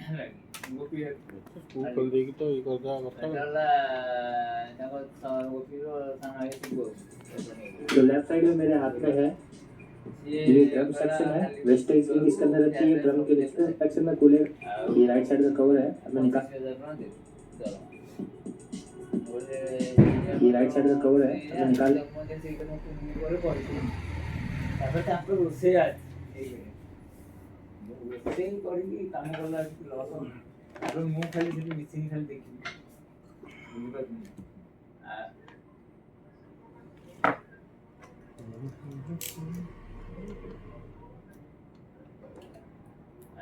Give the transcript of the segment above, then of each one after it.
ଗୋପୀ school ଖୋଲି ଦେଇକି ତ ଇଏ କରିଦେବା କଥା। ଗୋପୀର ସାଙ୍ଗ ହେଇଥିବ। जो लेफ्ट साइड में मेरे हाथ में है ये ड्रम सेक्शन है, वेस्टेज रिंग इसके अंदर रखी है ड्रम के नीचे सेक्शन में कूलर, ये राइट साइड का कवर है अब मैं निकाल, ये राइट साइड का कवर है अब मैं निकाल ରୋଷେଇ କରିକି କାମ କଲା ଲସ୍ ତାପରେ ମୁଁ ଖାଲି ସେଠି ମିଶିକି ଖାଲି ଦେଖିବି ବୁଝିପାରୁଛନ୍ତି।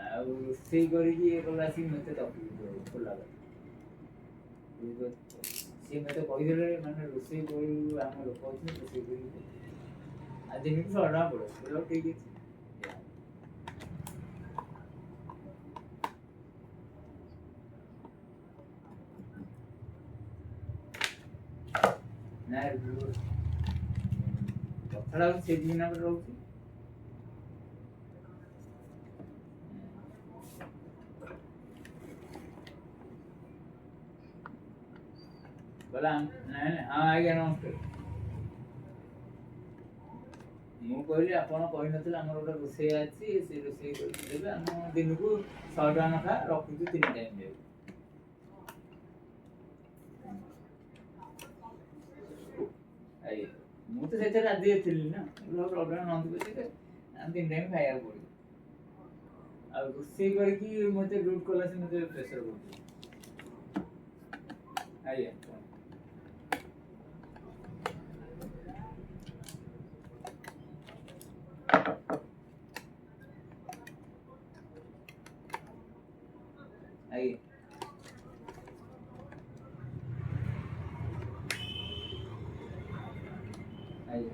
ଆଉ ରୋଷେଇ କରିକି ଇଏ କଲା ଆସିକି ମୋତେ ତକଲିଫ ଖୋଲା ସିଏ ମୋତେ କହିଦେଲେ ମାନେ ରୋଷେଇ କରିବୁ ଆମ ଲୋକ ଅଛନ୍ତି ରୋଷେଇ କରିବୁ ଆଜି ଏମିତି 100 ଟଙ୍କା ପଡ଼ିବ ଠିକ୍ ଅଛି। ନା କଥାଟା ସେ ଦିନ ପରେ ରହୁଛି ବୋଲା ନାଇଁ ହଁ ଆଜ୍ଞା ନମସ୍କାର। ମୁଁ କହିଲି ଆପଣ କହିନଥିଲେ ଆମର ଗୋଟେ ରୋଷେଇ ଅଛି ସେ ରୋଷେଇ କରିକି ଦେବେ ଆମ ଦିନକୁ 100 ଟଙ୍କା ଲେଖା ରଖୁଛୁ 3 ଟାଇମ୍ ଦେବୁ। ଆଜ୍ଞା ମୁଁ ତ ସେଥିରେ ରାଜି ଥିଲି ନା ପ୍ରୋବ୍ଲେମ୍ ନନ୍ତି ପଛେ 3 ଟାଇମ୍ ଖାଇବାକୁ ପଡ଼ିବ ଆଉ ରୋଷେଇ କରିକି ମୋତେ ଡ୍ୟୁଟି କଲା ସେ ମୋତେ ପ୍ରେସର କରୁଛି। ଆଜ୍ଞା ଆଜ୍ଞା ଆଜ୍ଞା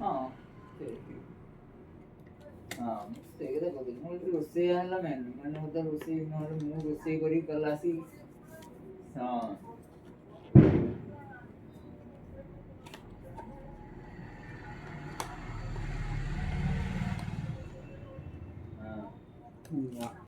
ହଁ ହଁ ସେଇ କଥା କହୁଥିଲି ମୁଁ ରୋଷେଇ ହେଲା ମେନ୍ ମାନେ ମୋତେ ରୋଷେଇ ନହେଲେ ମୁଁ ରୋଷେଇ କରିକି କଲା ଆସିକି ହଁ ହଁ